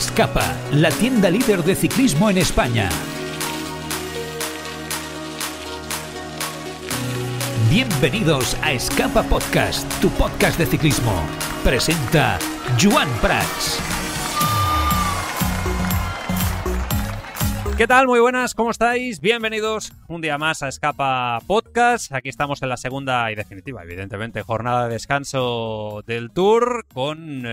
Escapa, la tienda líder de ciclismo en España. Bienvenidos a Escapa Podcast, tu podcast de ciclismo. Presenta Joan Prats. ¿Qué tal? Muy buenas, ¿cómo estáis? Bienvenidos un día más a Escapa Podcast. Aquí estamos en la segunda y definitiva, evidentemente, jornada de descanso del Tour con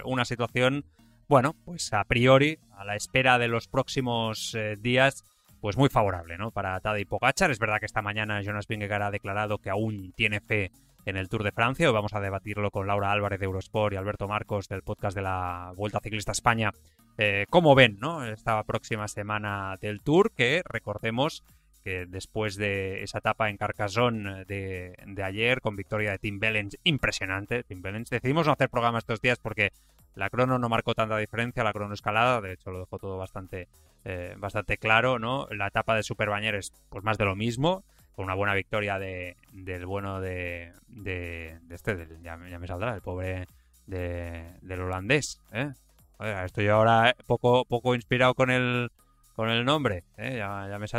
una situación, bueno, pues a priori, a la espera de los próximos días, pues muy favorable, ¿no? Para Tadej Pogačar. Es verdad que esta mañana Jonas Vingegaard ha declarado que aún tiene fe en el Tour de Francia. Hoy vamos a debatirlo con Laura Álvarez de Eurosport y Alberto Marcos del podcast de la Vuelta Ciclista España. ¿Cómo ven, no? Esta próxima semana del Tour, que recordemos que después de esa etapa en Carcassonne de ayer con victoria de Tim Wellens, impresionante, Tim Wellens. Decidimos no hacer programa estos días porque la crono no marcó tanta diferencia, la crono escalada, de hecho lo dejó todo bastante claro, ¿no? La etapa de Superbañer es pues más de lo mismo, con una buena victoria del bueno ya me saldrá, el pobre del holandés, ¿eh? Estoy ahora poco inspirado con el nombre, ¿eh? Ya me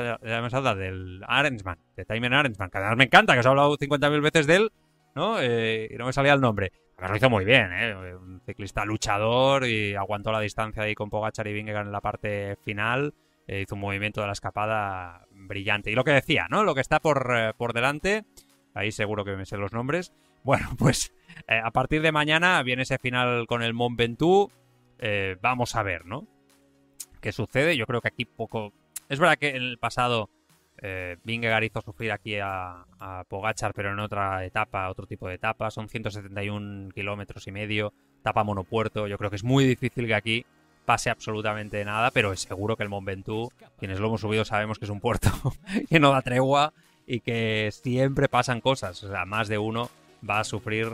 saldrá del Arensman, de Thymen Arensman, que además me encanta, que os he hablado 50.000 veces de él, ¿no? Y no me salía el nombre. Además lo hizo muy bien, ¿eh? Un ciclista luchador y aguantó la distancia ahí con Pogačar y Vingegaard en la parte final. Hizo un movimiento de la escapada brillante. Y lo que decía, ¿no? Lo que está por delante, ahí seguro que me sé los nombres. Bueno, pues a partir de mañana viene ese final con el Mont Ventoux. Vamos a ver, ¿no? ¿Qué sucede? Yo creo que aquí poco... Es verdad que en el pasado Vingegaard hizo sufrir aquí a Pogačar, pero en otra etapa, otro tipo de etapa. Son 171 kilómetros y medio, etapa monopuerto. Yo creo que es muy difícil que aquí pase absolutamente nada, pero es seguro que el Mont Ventoux, quienes lo hemos subido sabemos que es un puerto que no da tregua y que siempre pasan cosas. O sea, más de uno va a sufrir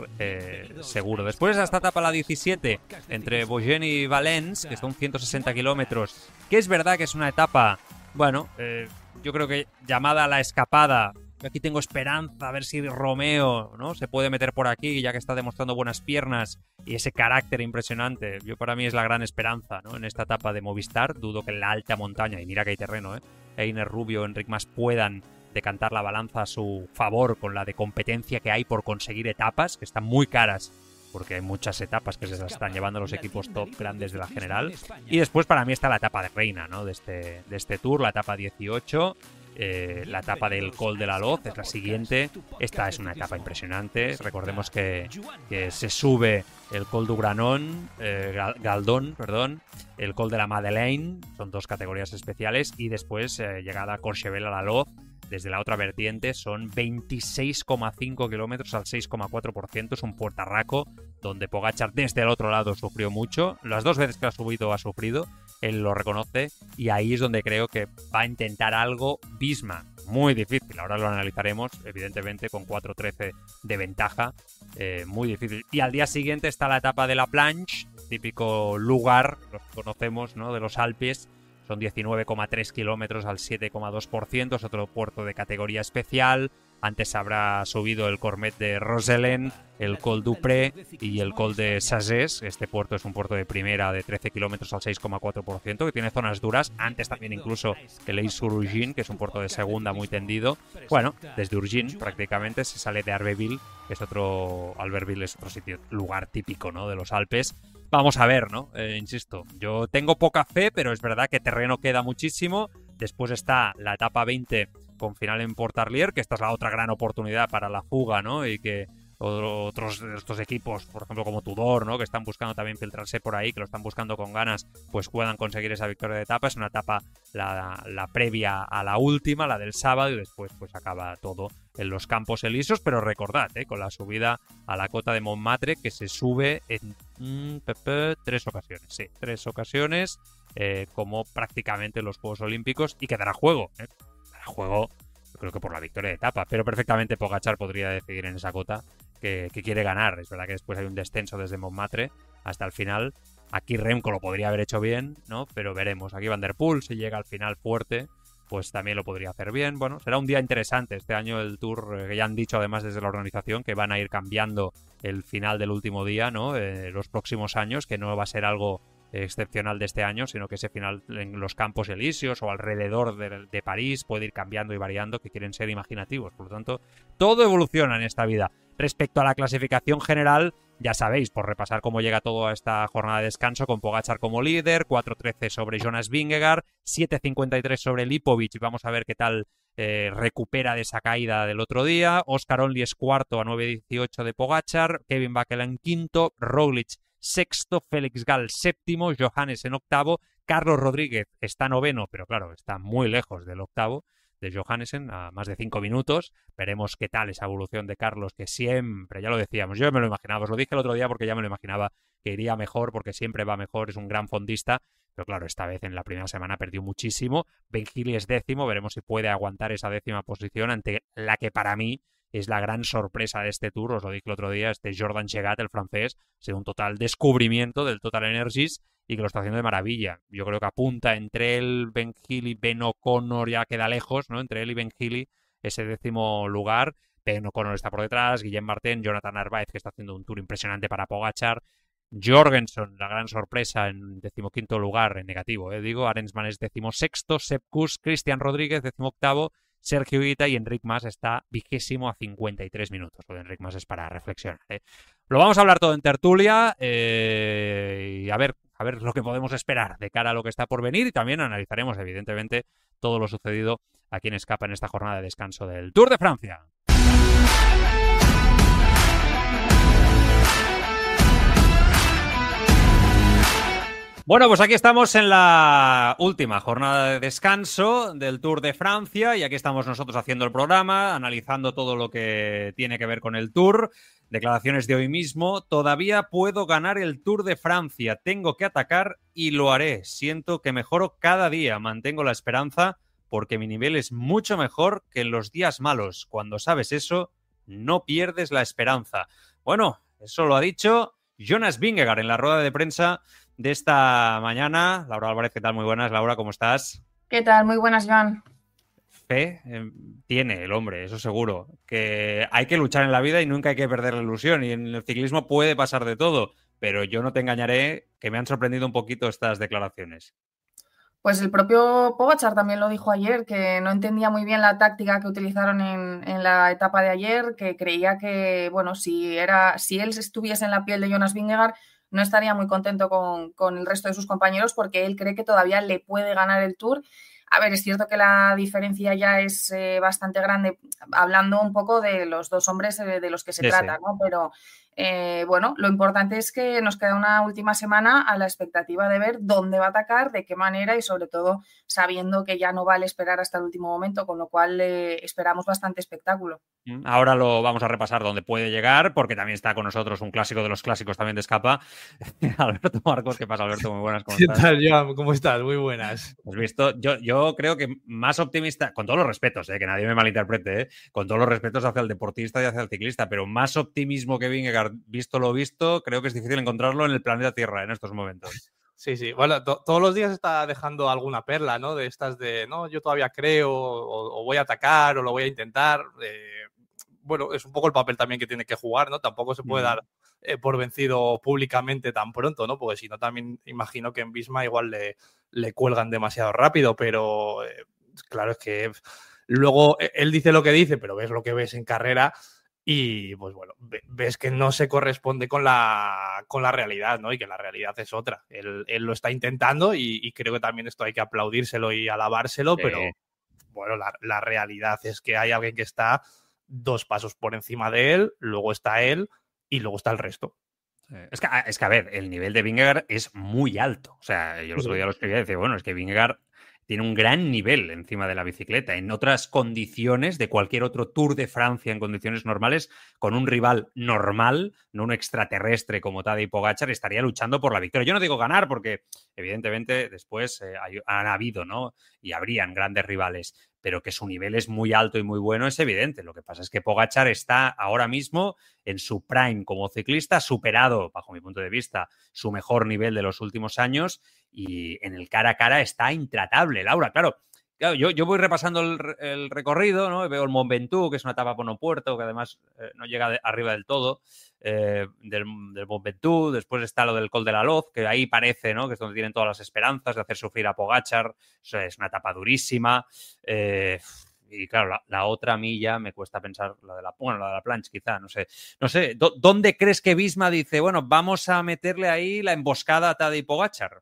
seguro. Después de esta etapa, la 17, entre Bogen y Valence, que son 160 kilómetros, que es verdad que es una etapa, bueno, yo creo que llamada a la escapada. Aquí tengo esperanza, a ver si Romeo, ¿no?, se puede meter por aquí, ya que está demostrando buenas piernas y ese carácter impresionante. Para mí es la gran esperanza, ¿no?, en esta etapa de Movistar. Dudo que en la alta montaña, y mira que hay terreno, Einer, Rubio, Enric Mas puedan decantar la balanza a su favor con la de competencia que hay por conseguir etapas, que están muy caras, porque hay muchas etapas que se las están llevando los equipos top grandes de la general. Y después para mí está la etapa de reina, ¿no?, de este Tour, la etapa 18, la etapa del Col de la Loz es la siguiente. Esta es una etapa impresionante. Recordemos que se sube el Col du Granon, Galdón, el Col de la Madeleine, son dos categorías especiales, y después llegada a Courchevel a la Loz. Desde la otra vertiente son 26,5 kilómetros al 6,4%. Es un puertarraco donde Pogačar desde el otro lado sufrió mucho. Las dos veces que ha subido ha sufrido, él lo reconoce, y ahí es donde creo que va a intentar algo Visma. Muy difícil, ahora lo analizaremos, evidentemente con 4:13 de ventaja, muy difícil. Y al día siguiente está la etapa de la Planche, típico lugar, lo conocemos, ¿no?, de los Alpes. Son 19,3 kilómetros al 7,2%, es otro puerto de categoría especial. Antes habrá subido el Cormet de Rosellen, el Col d'Upré y el Col de Sagés. Este puerto es un puerto de primera de 13 kilómetros al 6,4%, que tiene zonas duras. Antes también incluso el Eix-sur-Ugine, que es un puerto de segunda muy tendido. Bueno, desde Ugine prácticamente se sale de Albertville, que es Albertville es otro sitio, lugar típico, ¿no?, de los Alpes. Vamos a ver, ¿no? Insisto, yo tengo poca fe, pero es verdad que terreno queda muchísimo. Después está la etapa 20 con final en Portarlier, que esta es la otra gran oportunidad para la fuga, ¿no? Y que otros de estos equipos, por ejemplo como Tudor, ¿no?, que están buscando también filtrarse por ahí, que lo están buscando con ganas, pues puedan conseguir esa victoria de etapa. Es una etapa la previa a la última, la del sábado, y después pues acaba todo en los Campos Elíseos. Pero recordad, con la subida a la cota de Montmartre, que se sube en tres ocasiones, como prácticamente los Juegos Olímpicos, y que dará juego, dará juego, yo creo que por la victoria de etapa, pero perfectamente Pogačar podría decidir en esa cota que quiere ganar. Es verdad que después hay un descenso desde Montmartre hasta el final. Aquí Remco lo podría haber hecho bien, ¿no?, pero veremos. Aquí Van der Poel, si llega al final fuerte, pues también lo podría hacer bien. Bueno, será un día interesante este año el Tour, que ya han dicho además desde la organización que van a ir cambiando el final del último día, ¿no?, los próximos años, que no va a ser algo excepcional de este año, sino que ese final en los Campos Elíseos o alrededor de París puede ir cambiando y variando, que quieren ser imaginativos. Por lo tanto, todo evoluciona en esta vida. Respecto a la clasificación general, ya sabéis, por repasar cómo llega todo a esta jornada de descanso, con Pogačar como líder, 4.13 sobre Jonas Vingegaard, 7.53 sobre Lipovic, y vamos a ver qué tal recupera de esa caída del otro día. Oscar Only es cuarto a 9.18 de Pogačar, Kevin Bakelin quinto, Roglic sexto, Félix Gall séptimo, Johannes en octavo, Carlos Rodríguez está noveno, pero claro, está muy lejos del octavo de Johannesen, a más de 5 minutos. Veremos qué tal esa evolución de Carlos, que siempre, ya lo decíamos, yo me lo imaginaba, os lo dije el otro día porque ya me lo imaginaba que iría mejor, porque siempre va mejor, es un gran fondista, pero claro, esta vez en la primera semana perdió muchísimo. Ben Hill es décimo, veremos si puede aguantar esa décima posición ante la que para mí es la gran sorpresa de este Tour, os lo dije el otro día, este Jordan Chegat, el francés, ha sido un total descubrimiento del Total Energies y que lo está haciendo de maravilla. Yo creo que apunta entre él, Ben Hill y Ben O'Connor, ya queda lejos, ¿no? Entre él y Ben Hill ese décimo lugar. Ben O'Connor está por detrás, Guillem Martin, Jonathan Narváez, que está haciendo un Tour impresionante para Pogačar, Jorgensen, la gran sorpresa, en decimoquinto lugar, en negativo, digo, Arensman es decimosexto, Sepp Kuss, Cristian Rodríguez, decimoctavo, Sergio Higuita, y Enric Mas está 20º a 53 minutos. Lo de Enric Mas es para reflexionar. Lo vamos a hablar todo en tertulia y a ver lo que podemos esperar de cara a lo que está por venir, y también analizaremos, evidentemente, todo lo sucedido aquí en Escapa en esta jornada de descanso del Tour de Francia. Bueno, pues aquí estamos en la última jornada de descanso del Tour de Francia y aquí estamos nosotros haciendo el programa, analizando todo lo que tiene que ver con el Tour. Declaraciones de hoy mismo: todavía puedo ganar el Tour de Francia, tengo que atacar y lo haré. Siento que mejoro cada día, mantengo la esperanza porque mi nivel es mucho mejor que en los días malos. Cuando sabes eso, no pierdes la esperanza. Bueno, eso lo ha dicho Jonas Vingegaard en la rueda de prensa de esta mañana. Laura Álvarez, ¿qué tal? Muy buenas. Laura, ¿cómo estás? ¿Qué tal? Muy buenas, Joan. Fe tiene el hombre, eso seguro. Que hay que luchar en la vida y nunca hay que perder la ilusión. Y en el ciclismo puede pasar de todo. Pero yo no te engañaré que me han sorprendido un poquito estas declaraciones. Pues el propio Pogačar también lo dijo ayer, que no entendía muy bien la táctica que utilizaron en la etapa de ayer, que creía que, bueno, si él estuviese en la piel de Jonas Vingegaard, no estaría muy contento con el resto de sus compañeros, porque él cree que todavía le puede ganar el Tour. A ver, es cierto que la diferencia ya es bastante grande, hablando un poco de los dos hombres de los que se trata, ¿no? Pero bueno, lo importante es que nos queda una última semana a la expectativa de ver dónde va a atacar, de qué manera y sobre todo sabiendo que ya no vale esperar hasta el último momento, con lo cual esperamos bastante espectáculo. Ahora lo vamos a repasar dónde puede llegar, porque también está con nosotros un clásico de los clásicos también de Escapa, Alberto Marcos. ¿Qué pasa, Alberto? Muy buenas. ¿Qué tal, Joan? ¿Cómo estás? Muy buenas. Has visto, yo creo que más optimista, con todos los respetos, que nadie me malinterprete, con todos los respetos hacia el deportista y hacia el ciclista, pero más optimismo que Vingegaard, visto lo visto, creo que es difícil encontrarlo en el planeta Tierra en estos momentos. Sí, sí. Bueno, todos los días está dejando alguna perla, ¿no? De estas de, no, yo todavía creo, o voy a atacar, o lo voy a intentar. Bueno, es un poco el papel también que tiene que jugar, ¿no? Tampoco se puede dar por vencido públicamente tan pronto, ¿no? Porque si no, también imagino que en Visma igual le cuelgan demasiado rápido, pero claro, es que luego él dice lo que dice, pero ves lo que ves en carrera y, pues bueno, ves que no se corresponde con la realidad, ¿no? Y que la realidad es otra. Él lo está intentando y creo que también esto hay que aplaudírselo y alabárselo, sí. Pero bueno, la realidad es que hay alguien que está 2 pasos por encima de él, luego está él y luego está el resto. Es que, a ver, el nivel de Vingegaard es muy alto. O sea, yo el otro día lo escribía y decía, bueno, es que Vingegaard tiene un gran nivel encima de la bicicleta. En otras condiciones, de cualquier otro Tour de Francia en condiciones normales, con un rival normal, no un extraterrestre como Tadej Pogačar, estaría luchando por la victoria. Yo no digo ganar porque, evidentemente, después han habido, ¿no? Y habrían grandes rivales, pero que su nivel es muy alto y muy bueno es evidente. Lo que pasa es que Pogačar está ahora mismo en su prime como ciclista, ha superado, bajo mi punto de vista, su mejor nivel de los últimos años y en el cara a cara está intratable. Laura, claro, Claro, yo voy repasando el recorrido, ¿no? Veo el Mont Ventoux, que es una etapa por Puerto, que además no llega arriba del todo, del Mont Ventoux. Después está lo del Col de la Loz, que ahí parece, ¿no? Que es donde tienen todas las esperanzas de hacer sufrir a Pogačar. Eso es una etapa durísima. Y claro, la otra milla me cuesta pensar, la de la planche quizá, no sé. ¿Dónde crees que Visma dice, bueno, vamos a meterle ahí la emboscada a Tadej Pogačar?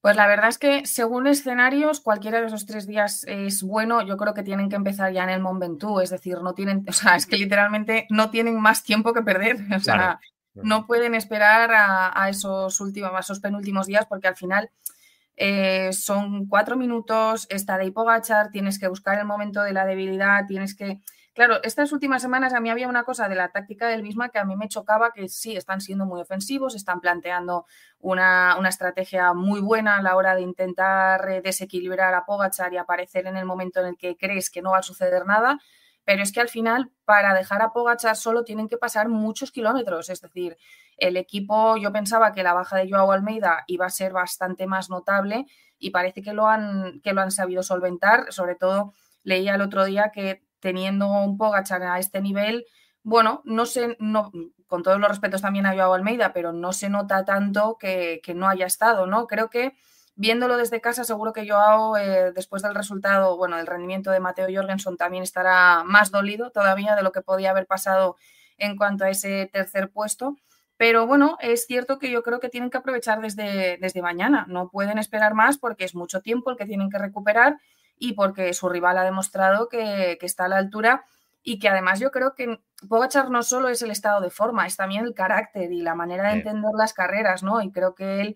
Pues la verdad es que según escenarios, cualquiera de esos 3 días es bueno. Yo creo que tienen que empezar ya en el Mont Ventoux, es decir, no tienen, o sea, es que literalmente no tienen más tiempo que perder. O sea, Claro. no pueden esperar a esos penúltimos días, porque al final son 4 minutos, está de Pogačar, tienes que buscar el momento de la debilidad, tienes que... Claro, estas últimas semanas a mí había una cosa de la táctica del Visma que a mí me chocaba, que sí, están siendo muy ofensivos, están planteando una estrategia muy buena a la hora de intentar desequilibrar a Pogačar y aparecer en el momento en el que crees que no va a suceder nada, pero es que al final para dejar a Pogačar solo tienen que pasar muchos kilómetros, es decir, el equipo, yo pensaba que la baja de Joao Almeida iba a ser bastante más notable y parece que lo han sabido solventar. Sobre todo leía el otro día que teniendo un Pogačar a este nivel, bueno, no, con todos los respetos también a Joao Almeida, pero no se nota tanto que no haya estado, ¿no? Creo que viéndolo desde casa, seguro que Joao, después del resultado, bueno, del rendimiento de Matteo Jorgensen, también estará más dolido todavía de lo que podía haber pasado en cuanto a ese tercer puesto. Pero bueno, es cierto que yo creo que tienen que aprovechar desde mañana. No pueden esperar más porque es mucho tiempo el que tienen que recuperar y porque su rival ha demostrado que está a la altura y que además yo creo que Pogačar no solo es el estado de forma, es también el carácter y la manera de entender las carreras, ¿no? Y creo que él,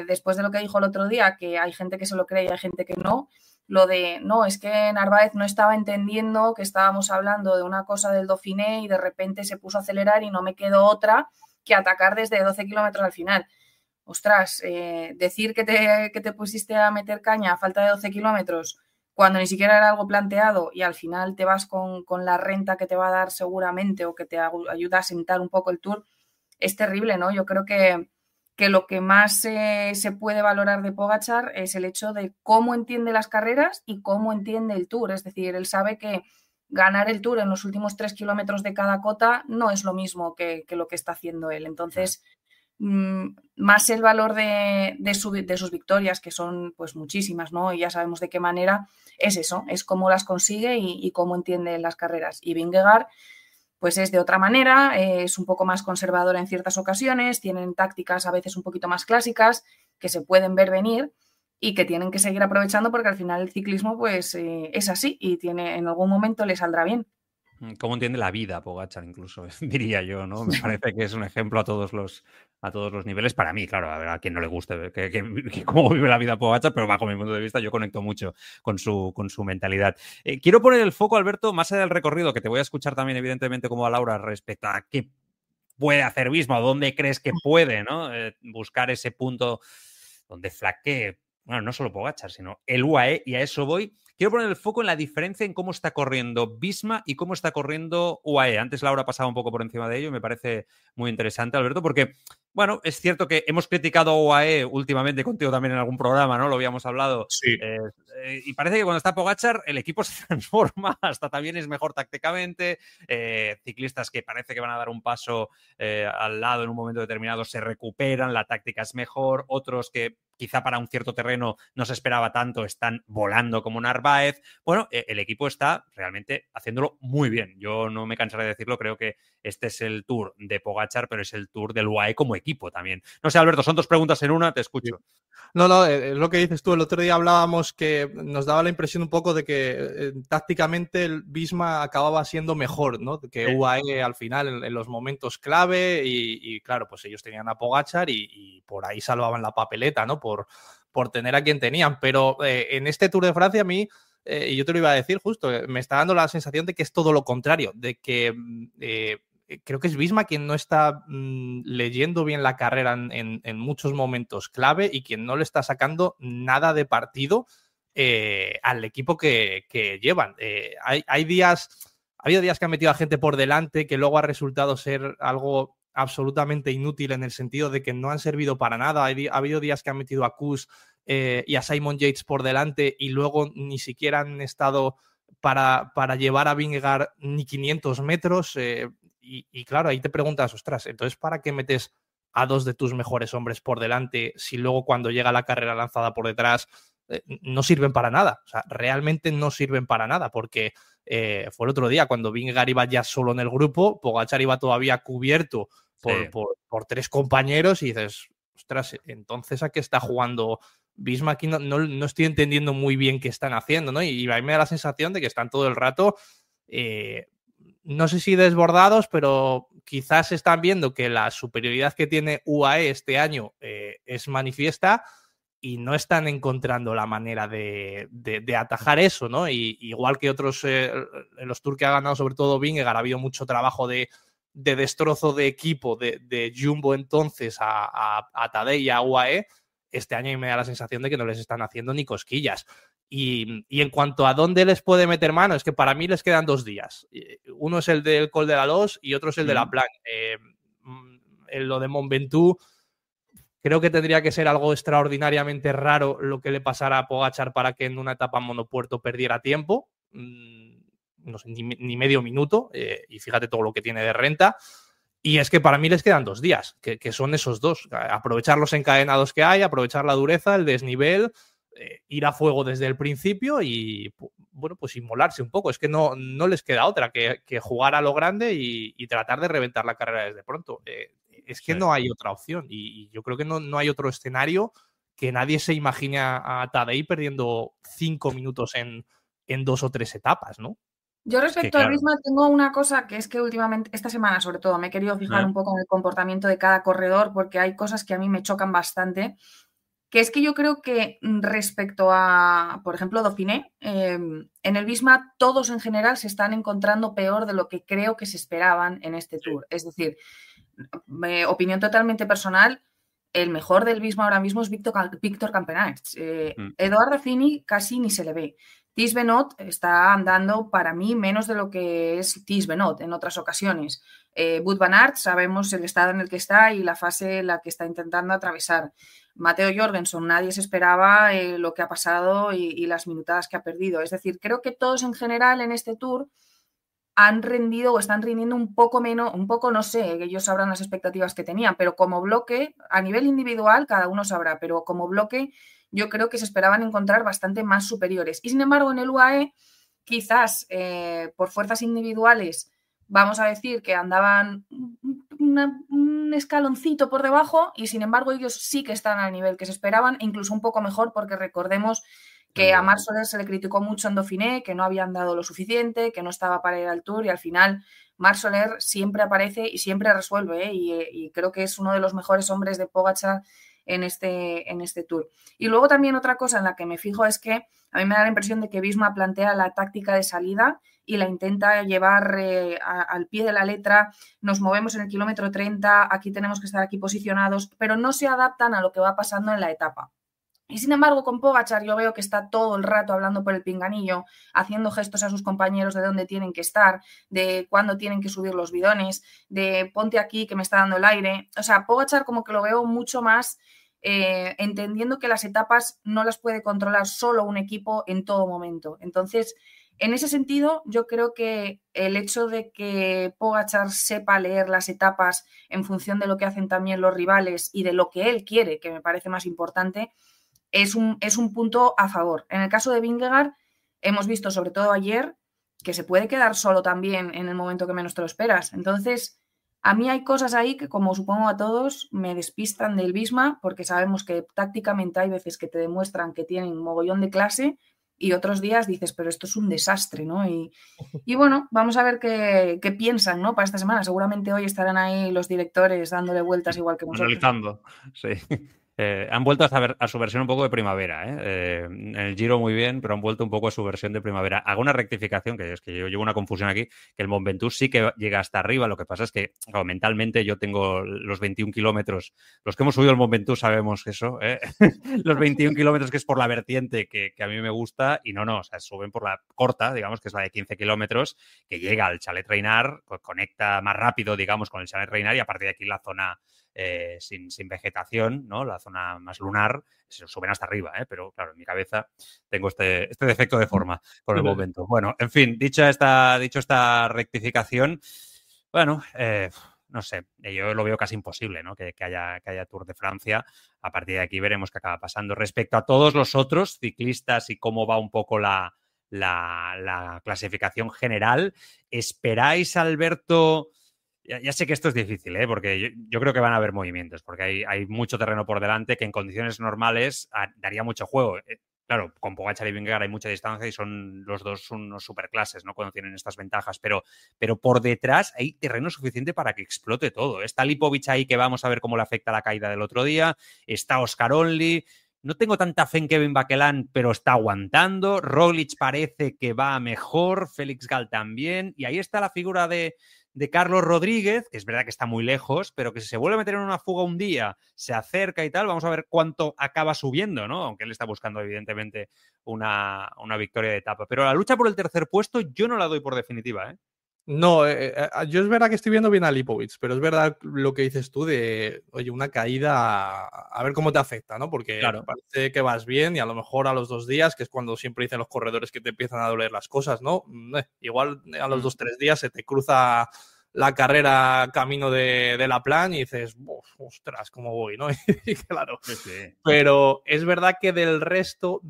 después de lo que dijo el otro día, que hay gente que se lo cree y hay gente que no, lo de, no, es que Narváez no estaba entendiendo que estábamos hablando de una cosa del Dauphiné y de repente se puso a acelerar y no me quedó otra que atacar desde 12 kilómetros al final. Ostras, decir que te pusiste a meter caña a falta de 12 kilómetros cuando ni siquiera era algo planteado y al final te vas con la renta que te va a dar seguramente o que te ayuda a sentar un poco el Tour, es terrible, ¿no? Yo creo que lo que más se puede valorar de Pogačar es el hecho de cómo entiende las carreras y cómo entiende el Tour. Es decir, él sabe que ganar el Tour en los últimos 3 kilómetros de cada cota no es lo mismo que lo que está haciendo él. Entonces, más el valor de sus victorias, que son pues muchísimas, ¿no? Y ya sabemos de qué manera, es eso, es cómo las consigue y cómo entiende las carreras. Y Vingegaard, pues es de otra manera, es un poco más conservador en ciertas ocasiones, tienen tácticas a veces un poquito más clásicas que se pueden ver venir y que tienen que seguir aprovechando porque al final el ciclismo pues es así y en algún momento le saldrá bien. ¿Cómo entiende la vida Pogačar incluso? Diría yo, ¿no? Me parece que es un ejemplo a todos los niveles. Para mí, claro, a ver, a quien no le guste que cómo vive la vida Pogačar, pero bajo mi punto de vista yo conecto mucho con su mentalidad. Quiero poner el foco, Alberto, más allá del recorrido, que te voy a escuchar también, evidentemente, como a Laura, respecto a qué puede hacer Visma o dónde crees que puede, ¿no? Buscar ese punto donde flaquee, bueno, no solo Pogačar, sino el UAE, y a eso voy. Quiero poner el foco en la diferencia en cómo está corriendo Visma y cómo está corriendo UAE. Antes Laura pasaba un poco por encima de ello y me parece muy interesante, Alberto, porque, bueno, es cierto que hemos criticado a UAE últimamente contigo también en algún programa, ¿no? Lo habíamos hablado. Sí. Y parece que cuando está Pogačar el equipo se transforma, hasta también es mejor tácticamente. Ciclistas que parece que van a dar un paso al lado en un momento determinado se recuperan, la táctica es mejor. Otros que quizá para un cierto terreno no se esperaba tanto, están volando como Narváez. Bueno, el equipo está realmente haciéndolo muy bien. Yo no me cansaré de decirlo, creo que este es el Tour de Pogačar, pero es el Tour del UAE como equipo también. No sé, Alberto, son 2 preguntas en una, te escucho. No, es lo que dices tú. El otro día hablábamos que nos daba la impresión un poco de que tácticamente el Visma acababa siendo mejor, ¿no? Que UAE al final en los momentos clave y claro, pues ellos tenían a Pogačar y por ahí salvaban la papeleta, ¿no? Por tener a quien tenían. Pero en este Tour de Francia a mí, y yo te lo iba a decir justo, me está dando la sensación de que es todo lo contrario, de que creo que es Visma quien no está leyendo bien la carrera en muchos momentos clave y quien no le está sacando nada de partido al equipo que llevan. Ha habido días que han metido a gente por delante que luego ha resultado ser algo absolutamente inútil en el sentido de que no han servido para nada. Ha habido días que han metido a Kuss y a Simon Yates por delante y luego ni siquiera han estado para llevar a Vingegaard ni 500 metros. Y claro, ahí te preguntas, ostras, entonces ¿para qué metes a 2 de tus mejores hombres por delante si luego cuando llega la carrera lanzada por detrás no sirven para nada? O sea, realmente no sirven para nada, porque fue el otro día cuando Vingegaard iba ya solo en el grupo, Pogačar iba todavía cubierto por 3 compañeros y dices, ostras, entonces ¿a qué está jugando Visma aquí? No estoy entendiendo muy bien qué están haciendo, ¿no? Y a mí me da la sensación de que están todo el rato, no sé si desbordados, pero quizás están viendo que la superioridad que tiene UAE este año es manifiesta y no están encontrando la manera de atajar eso, ¿no? Y igual que otros, en los Tours que ha ganado, sobre todo Vingegaard, ha habido mucho trabajo de destrozo de equipo de Jumbo entonces a Tadej y a UAE. Este año me da la sensación de que no les están haciendo ni cosquillas. Y en cuanto a dónde les puede meter mano, es que para mí les quedan 2 días. Uno es el del Col de la Loze y otro es el de la Plan. Lo de Mont Ventoux, creo que tendría que ser algo extraordinariamente raro lo que le pasara a Pogačar para que en una etapa monopuerto perdiera tiempo. No sé, ni medio minuto. Y fíjate todo lo que tiene de renta. Y es que para mí les quedan 2 días, que son esos 2. Aprovechar los encadenados que hay, aprovechar la dureza, el desnivel, ir a fuego desde el principio y, bueno, pues inmolarse un poco. Es que no les queda otra que jugar a lo grande y tratar de reventar la carrera desde pronto. Es que no hay otra opción y yo creo que no hay otro escenario que nadie se imagine a Tadej perdiendo 5 minutos en 2 o 3 etapas, ¿no? Yo respecto al Visma tengo una cosa que es que últimamente, esta semana sobre todo, me he querido fijar un poco en el comportamiento de cada corredor porque hay cosas que a mí me chocan bastante, que es que yo creo que respecto a, por ejemplo, Dauphiné, en el Visma todos en general se están encontrando peor de lo que creo que se esperaban en este Tour. Es decir, opinión totalmente personal, el mejor del Visma ahora mismo es Víctor Campenaerts. Eduard Fini casi ni se le ve. Thies Benoot está andando para mí menos de lo que es Thies Benoot en otras ocasiones. Wout van Aert sabemos el estado en el que está y la fase en la que está intentando atravesar. Matteo Jorgensen, nadie se esperaba lo que ha pasado y las minutadas que ha perdido. Es decir, creo que todos en general en este Tour han rendido o están rindiendo un poco menos, un poco no sé, ellos sabrán las expectativas que tenían, pero como bloque, a nivel individual cada uno sabrá, pero como bloque yo creo que se esperaban encontrar bastante más superiores. Y sin embargo en el UAE quizás por fuerzas individuales vamos a decir que andaban un escaloncito por debajo y sin embargo ellos sí que están al nivel que se esperaban e incluso un poco mejor porque recordemos que a Marc Soler se le criticó mucho en Dauphiné, que no habían dado lo suficiente, que no estaba para ir al Tour y al final Marc Soler siempre aparece y siempre resuelve y creo que es uno de los mejores hombres de Pogačar en este Tour. Y luego también otra cosa en la que me fijo es que a mí me da la impresión de que Visma plantea la táctica de salida y la intenta llevar al pie de la letra, nos movemos en el kilómetro 30, aquí tenemos que estar aquí posicionados, pero no se adaptan a lo que va pasando en la etapa. Y sin embargo, con Pogačar yo veo que está todo el rato hablando por el pinganillo, haciendo gestos a sus compañeros de dónde tienen que estar, de cuándo tienen que subir los bidones, de ponte aquí que me está dando el aire. O sea, Pogačar como que lo veo mucho más entendiendo que las etapas no las puede controlar solo un equipo en todo momento. Entonces, en ese sentido, yo creo que el hecho de que Pogačar sepa leer las etapas en función de lo que hacen también los rivales y de lo que él quiere, que me parece más importante, es un punto a favor. En el caso de Vingegaard, hemos visto, sobre todo ayer, que se puede quedar solo también en el momento que menos te lo esperas. Entonces, a mí hay cosas ahí que, como supongo a todos, me despistan del Visma, porque sabemos que tácticamente hay veces que te demuestran que tienen un mogollón de clase y otros días dices, pero esto es un desastre, ¿no? Y bueno, vamos a ver qué piensan, ¿no? Para esta semana. Seguramente hoy estarán ahí los directores dándole vueltas igual que nosotros. Analizando, sí. Han vuelto a su versión un poco de primavera, en el Giro muy bien, pero han vuelto un poco a su versión de primavera. Hago una rectificación, que es que yo llevo una confusión aquí, que el Mont Ventoux sí que llega hasta arriba, lo que pasa es que claro, mentalmente yo tengo los 21 kilómetros, los que hemos subido el Mont Ventoux sabemos que eso, los 21 kilómetros que es por la vertiente que a mí me gusta y no, o sea, suben por la corta, digamos, que es la de 15 kilómetros, que llega al Chalet Reynard, conecta más rápido, digamos, con el Chalet Reynard y a partir de aquí la zona sin vegetación, ¿no? La zona más lunar, se suben hasta arriba, pero claro, en mi cabeza tengo este defecto de forma por el momento. Bueno, en fin, dicho esta rectificación, bueno, no sé, yo lo veo casi imposible, ¿no? Que haya Tour de Francia. A partir de aquí veremos qué acaba pasando. Respecto a todos los otros ciclistas y cómo va un poco la clasificación general, ¿esperáis, Alberto? Ya sé que esto es difícil, porque yo creo que van a haber movimientos, porque hay mucho terreno por delante que en condiciones normales daría mucho juego. Claro, con Pogačar y Vingegaard hay mucha distancia y son los dos unos superclases, ¿no? Cuando tienen estas ventajas, pero por detrás hay terreno suficiente para que explote todo. Está Lipovic ahí, que vamos a ver cómo le afecta la caída del otro día. Está Oscar Only. No tengo tanta fe en Kevin Bakelán, pero está aguantando. Roglic parece que va mejor. Félix Gall también. Y ahí está la figura de Carlos Rodríguez, que es verdad que está muy lejos, pero que si se vuelve a meter en una fuga un día, se acerca y tal, vamos a ver cuánto acaba subiendo, ¿no? Aunque él está buscando, evidentemente, una victoria de etapa. Pero la lucha por el tercer puesto yo no la doy por definitiva, ¿eh? No, yo es verdad que estoy viendo bien a Lipovic, pero es verdad lo que dices tú de, oye, una caída, a ver cómo te afecta, ¿no? Porque claro, parece que vas bien y a lo mejor a los 2 días, que es cuando siempre dicen los corredores que te empiezan a doler las cosas, ¿no? Igual a los 2-3 días se te cruza la carrera camino de la plan y dices, ostras, ¿cómo voy, no? Y claro, sí. Pero es verdad que del resto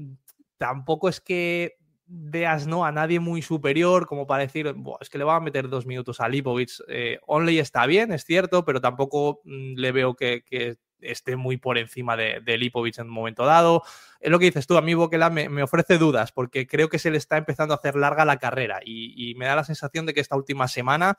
tampoco es que veas, ¿no?, a nadie muy superior como para decir, es que le va a meter 2 minutos a Lipovic. Only está bien, es cierto, pero tampoco le veo que esté muy por encima de Lipovic en un momento dado. Es lo que dices tú, a mí Bokela me ofrece dudas porque creo que se le está empezando a hacer larga la carrera y me da la sensación de que esta última semana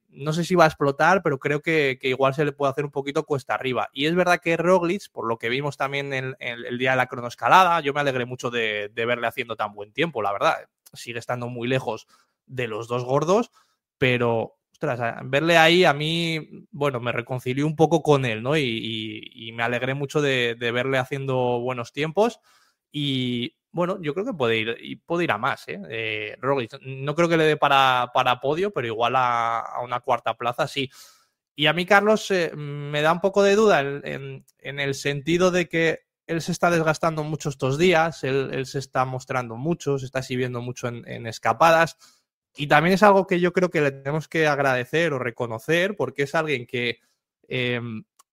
no sé si va a explotar, pero creo que igual se le puede hacer un poquito cuesta arriba. Y es verdad que Roglic, por lo que vimos también el día de la cronoescalada, yo me alegré mucho de verle haciendo tan buen tiempo, la verdad. Sigue estando muy lejos de los dos gordos, pero ostras, verle ahí a mí, bueno, me reconcilió un poco con él, ¿no? Y me alegré mucho de verle haciendo buenos tiempos. Y bueno, yo creo que puede ir a más, Roglic, no creo que le dé para podio, pero igual a una cuarta plaza sí. Y a mí, Carlos, me da un poco de duda en el sentido de que él se está desgastando mucho estos días, él se está mostrando mucho, se está exhibiendo mucho en escapadas. Y también es algo que yo creo que le tenemos que agradecer o reconocer, porque es alguien que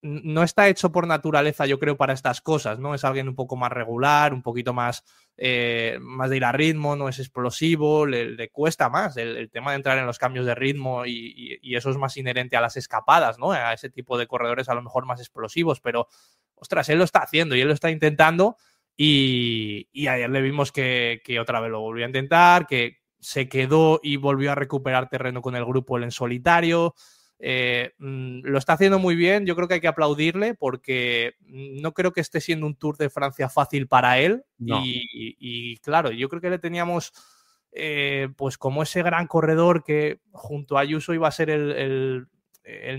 no está hecho por naturaleza, yo creo, para estas cosas, ¿no? Es alguien un poco más regular, un poquito más de ir a ritmo, no es explosivo, le cuesta más el tema de entrar en los cambios de ritmo y eso es más inherente a las escapadas, ¿no? A ese tipo de corredores a lo mejor más explosivos, pero, ostras, él lo está haciendo y él lo está intentando y ayer le vimos que otra vez lo volvió a intentar, que se quedó y volvió a recuperar terreno con el grupo él en solitario. Lo está haciendo muy bien, yo creo que hay que aplaudirle porque no creo que esté siendo un Tour de Francia fácil para él. No. Y claro, yo creo que le teníamos pues como ese gran corredor que junto a Ayuso iba a ser el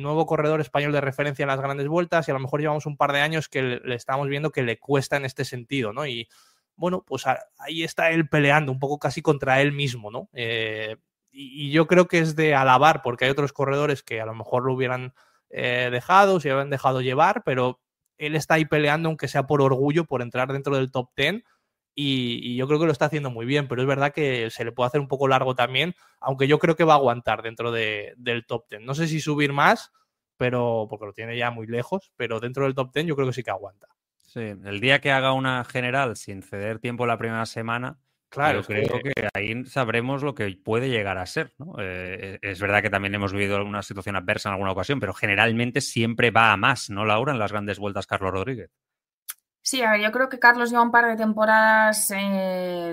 nuevo corredor español de referencia en las grandes vueltas y a lo mejor llevamos un par de años que le estamos viendo que le cuesta en este sentido, ¿no? Y bueno, pues ahí está él peleando un poco casi contra él mismo, ¿no? Y yo creo que es de alabar porque hay otros corredores que a lo mejor lo hubieran dejado, se habían dejado llevar, pero él está ahí peleando aunque sea por orgullo, por entrar dentro del top 10 y yo creo que lo está haciendo muy bien, pero es verdad que se le puede hacer un poco largo también, aunque yo creo que va a aguantar dentro del top 10. No sé si subir más, pero porque lo tiene ya muy lejos, pero dentro del top 10 yo creo que sí que aguanta. Sí, el día que haga una general sin ceder tiempo la primera semana, claro, yo creo que ahí sabremos lo que puede llegar a ser, ¿no? Es verdad que también hemos vivido alguna situación adversa en alguna ocasión, pero generalmente siempre va a más, ¿no, Laura, en las grandes vueltas Carlos Rodríguez? Sí, a ver, yo creo que Carlos lleva un par de temporadas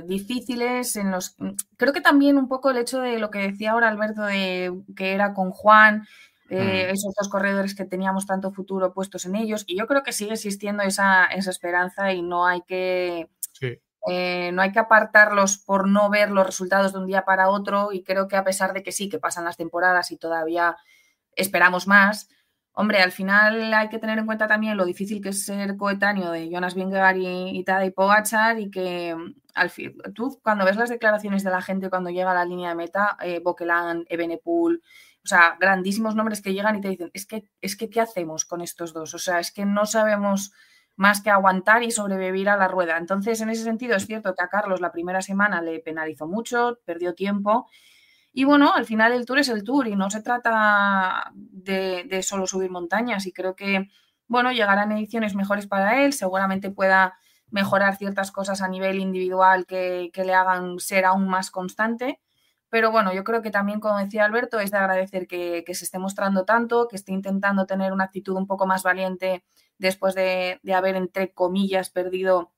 difíciles en los... Creo que también un poco el hecho de lo que decía ahora Alberto, de que era con Juan, esos dos corredores que teníamos tanto futuro puestos en ellos, y yo creo que sigue existiendo esa esperanza y no hay que... Sí. No hay que apartarlos por no ver los resultados de un día para otro y creo que a pesar de que sí, que pasan las temporadas y todavía esperamos más, hombre, al final hay que tener en cuenta también lo difícil que es ser coetáneo de Jonas Vingegaard y Tadej Pogačar y que al fin, tú cuando ves las declaraciones de la gente cuando llega a la línea de meta, Bökelän, Evenepoel, O sea, grandísimos nombres que llegan y te dicen, es que ¿qué hacemos con estos dos? O sea, es que no sabemos más que aguantar y sobrevivir a la rueda. Entonces, en ese sentido, es cierto que a Carlos la primera semana le penalizó mucho, perdió tiempo. Y bueno, al final el Tour es el Tour y no se trata de solo subir montañas. Y creo que, bueno, llegarán ediciones mejores para él, seguramente pueda mejorar ciertas cosas a nivel individual que le hagan ser aún más constante. Pero bueno, yo creo que también, como decía Alberto, es de agradecer que se esté mostrando tanto, que esté intentando tener una actitud un poco más valiente después de haber, entre comillas, perdido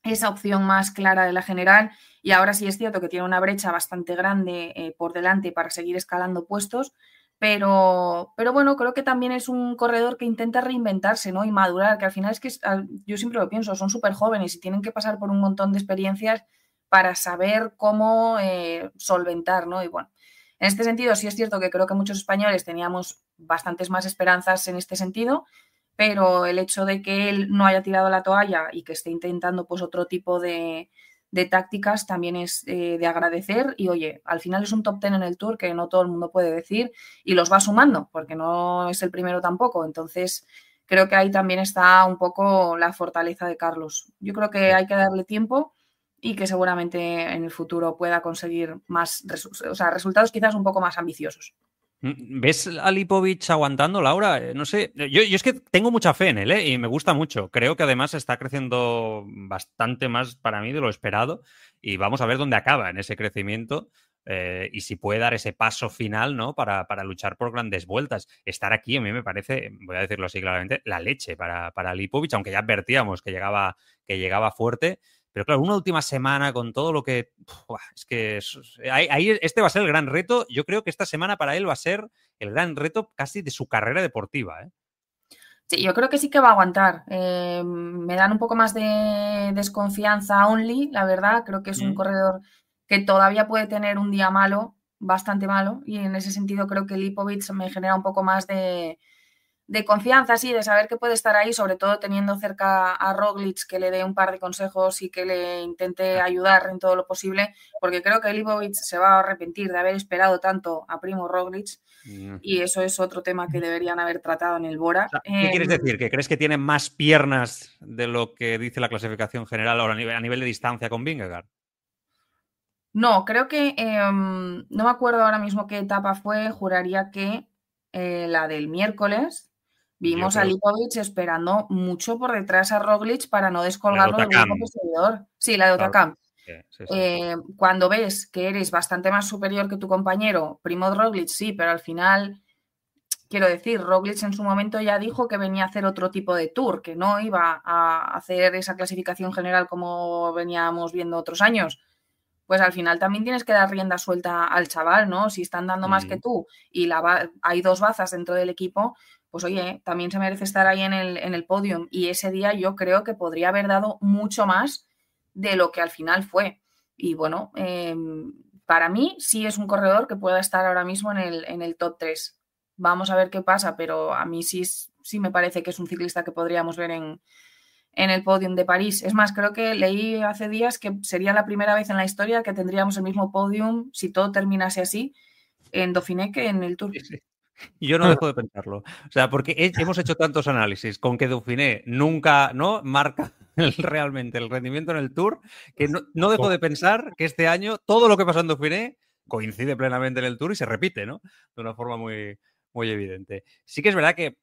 esa opción más clara de la general. Y ahora sí es cierto que tiene una brecha bastante grande por delante para seguir escalando puestos. Pero bueno, creo que también es un corredor que intenta reinventarse, ¿no? Y madurar, que al final es que yo siempre lo pienso, son súper jóvenes y tienen que pasar por un montón de experiencias para saber cómo solventar, ¿no? Y bueno, en este sentido sí es cierto que creo que muchos españoles teníamos bastantes más esperanzas en este sentido, pero el hecho de que él no haya tirado la toalla y que esté intentando pues otro tipo de tácticas también es de agradecer. Y oye, al final es un top 10 en el Tour que no todo el mundo puede decir y los va sumando porque no es el primero tampoco. Entonces creo que ahí también está un poco la fortaleza de Carlos. Yo creo que hay que darle tiempo y que seguramente en el futuro pueda conseguir más resultados quizás un poco más ambiciosos. ¿Ves a Lipovic aguantando, Laura? No sé, yo es que tengo mucha fe en él, y me gusta mucho. Creo que además está creciendo bastante más para mí de lo esperado y vamos a ver dónde acaba en ese crecimiento y si puede dar ese paso final, ¿no? Para luchar por grandes vueltas. Estar aquí a mí me parece, voy a decirlo así claramente, la leche para Lipovic, aunque ya advertíamos que llegaba fuerte. Pero claro, una última semana con todo lo que... es que ahí este va a ser el gran reto. Yo creo que esta semana para él va a ser el gran reto casi de su carrera deportiva, ¿eh? Sí, yo creo que sí que va a aguantar. Me dan un poco más de desconfianza a Only, la verdad. Creo que es un corredor que todavía puede tener un día malo, bastante malo, y en ese sentido creo que Lipovic me genera un poco más de confianza, sí, de saber que puede estar ahí, sobre todo teniendo cerca a Roglic, que le dé un par de consejos y que le intente ayudar en todo lo posible, porque creo que Lipovic se va a arrepentir de haber esperado tanto a Primo Roglic y eso es otro tema que deberían haber tratado en el Bora. O sea, ¿qué quieres decir? ¿Que crees que tiene más piernas de lo que dice la clasificación general ahora a nivel de distancia con Vingegaard? No, creo que no me acuerdo ahora mismo qué etapa fue, juraría que la del miércoles. Vimos a Lipovic esperando mucho por detrás a Roglic para no descolgarlo del grupo perseguidor. Sí, la de Otakam. Claro. Sí. Cuando ves que eres bastante más superior que tu compañero, Primoz Roglic, sí, pero al final, quiero decir, Roglic en su momento ya dijo que venía a hacer otro tipo de tour, que no iba a hacer esa clasificación general como veníamos viendo otros años. Pues al final también tienes que dar rienda suelta al chaval, ¿no? Si están dando más que tú y hay dos bazas dentro del equipo, pues oye, también se merece estar ahí en el podium. Y ese día yo creo que podría haber dado mucho más de lo que al final fue. Y bueno, para mí sí es un corredor que pueda estar ahora mismo en el top 3. Vamos a ver qué pasa, pero a mí sí me parece que es un ciclista que podríamos ver en el podium de París. Es más, creo que leí hace días que sería la primera vez en la historia que tendríamos el mismo podium, si todo terminase así, en Dauphiné que en el Tour. Sí. Yo no dejo de pensarlo. O sea, porque hemos hecho tantos análisis con que Dauphiné nunca, ¿no?, marca realmente el rendimiento en el Tour, que no dejo de pensar que este año todo lo que pasó en Dauphiné coincide plenamente en el Tour y se repite, ¿no? De una forma muy, muy evidente. Sí que es verdad que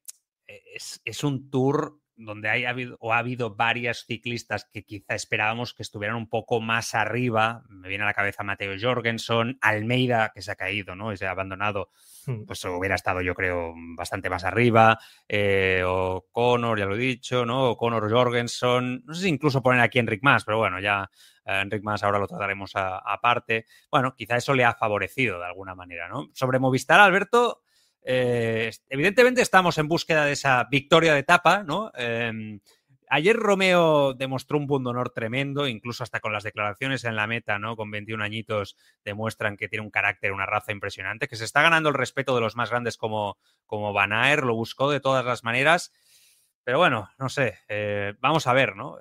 es un Tour donde ha habido varias ciclistas que quizá esperábamos que estuvieran un poco más arriba. Me viene a la cabeza Mateo Jorgensen, Almeida, que se ha caído, ¿no? Y se ha abandonado. Pues hubiera estado, yo creo, bastante más arriba. O Connor, ya lo he dicho, ¿no? O Connor, Jorgensen. No sé si incluso poner aquí a Enric Mas, pero bueno, ya Enric Mas ahora lo trataremos aparte. Bueno, quizá eso le ha favorecido de alguna manera, ¿no? Sobre Movistar, Alberto, evidentemente estamos en búsqueda de esa victoria de etapa, ¿no? Ayer Romeo demostró un pundonor tremendo, incluso hasta con las declaraciones en la meta, ¿no? Con 21 añitos demuestran que tiene un carácter, una raza impresionante, que se está ganando el respeto de los más grandes como Van Aert, lo buscó de todas las maneras. Pero bueno, no sé, vamos a ver, ¿no?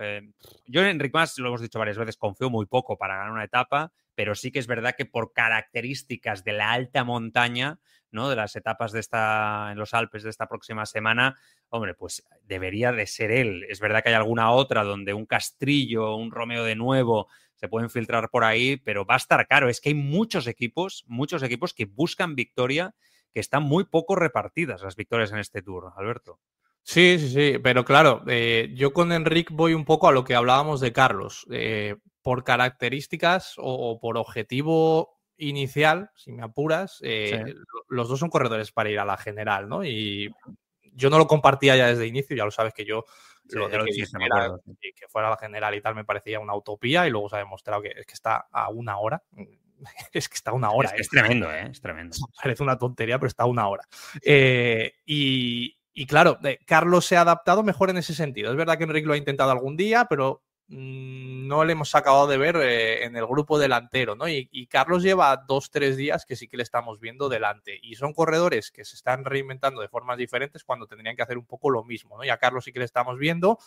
Yo en Enric Mas, lo hemos dicho varias veces, confío muy poco para ganar una etapa, pero sí que es verdad que por características de la alta montaña, ¿no? De las etapas en los Alpes de esta próxima semana, hombre, pues debería de ser él. Es verdad que hay alguna otra donde un Castrillo, un Romeo de Nuevo se pueden filtrar por ahí, pero va a estar caro. Es que hay muchos equipos que buscan victoria, que están muy poco repartidas las victorias en este Tour, Alberto. Sí, sí, sí, pero claro, yo con Enric voy un poco a lo que hablábamos de Carlos. Por características o por objetivo inicial, si me apuras, los dos son corredores para ir a la general, ¿no? Y yo no lo compartía ya desde el inicio, ya lo sabes que yo lo de que fuera a la general y tal me parecía una utopía y luego se ha demostrado que es que está a una hora. Es que está a una hora. Es tremendo, ¿eh? Es tremendo. Parece una tontería, pero está a una hora. Y claro, Carlos se ha adaptado mejor en ese sentido. Es verdad que Enric lo ha intentado algún día, pero no le hemos acabado de ver en el grupo delantero, ¿no? Y Carlos lleva 2-3 días que sí que le estamos viendo delante. Y son corredores que se están reinventando de formas diferentes cuando tendrían que hacer un poco lo mismo, ¿no? Y a Carlos sí que le estamos viendo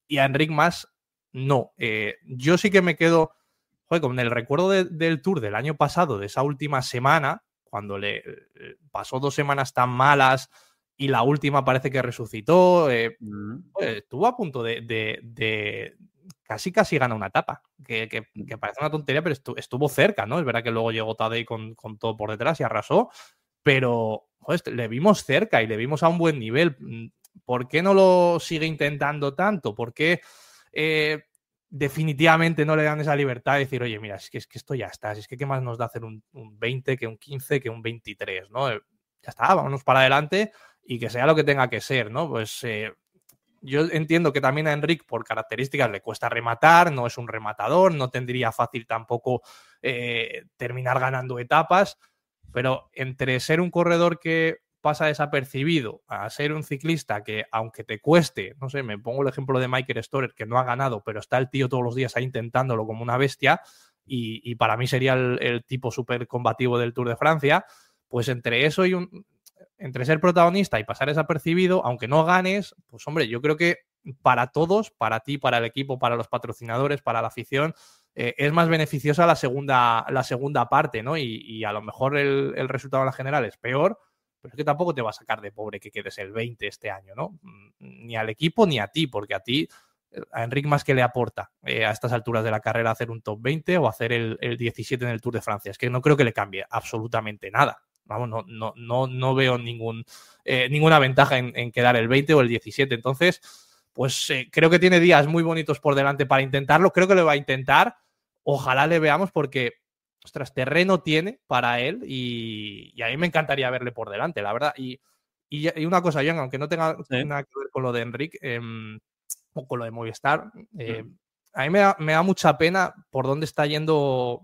y a Enric más no. Yo sí que me quedo con el recuerdo del Tour del año pasado, de esa última semana, cuando le pasó 2 semanas tan malas y la última parece que resucitó, estuvo a punto de casi gana una etapa, que parece una tontería, pero estuvo cerca, ¿no? Es verdad que luego llegó Tadej con todo por detrás y arrasó, pero le vimos cerca y le vimos a un buen nivel. ¿Por qué no lo sigue intentando tanto? ¿Por qué definitivamente no le dan esa libertad de decir, oye, mira, es que esto ya está, es que qué más nos da hacer un 20, que un 15, que un 23, ¿no? Ya está, vámonos para adelante y que sea lo que tenga que ser, ¿no? Pues yo entiendo que también a Enric, por características, le cuesta rematar, no es un rematador, no tendría fácil tampoco terminar ganando etapas, pero entre ser un corredor que pasa desapercibido a ser un ciclista que, aunque te cueste, no sé, me pongo el ejemplo de Michael Storer, que no ha ganado, pero está el tío todos los días ahí intentándolo como una bestia, y para mí sería el tipo súper combativo del Tour de Francia, pues entre eso y entre ser protagonista y pasar desapercibido, aunque no ganes, pues hombre, yo creo que para todos, para ti, para el equipo, para los patrocinadores, para la afición, es más beneficiosa la segunda parte, ¿no? Y a lo mejor el resultado en la general es peor, pero es que tampoco te va a sacar de pobre que quedes el 20 este año, ¿no? Ni al equipo ni a ti, porque a Enric más que le aporta a estas alturas de la carrera hacer un top 20 o hacer el 17 en el Tour de Francia. Es que no creo que le cambie absolutamente nada. Vamos, no veo ninguna ventaja en quedar el 20 o el 17. Entonces, pues creo que tiene días muy bonitos por delante para intentarlo. Creo que lo va a intentar. Ojalá le veamos porque, ostras, terreno tiene para él y a mí me encantaría verle por delante, la verdad. Y una cosa, John, aunque no tenga nada que ver con lo de Enric o con lo de Movistar, a mí me da mucha pena por dónde está yendo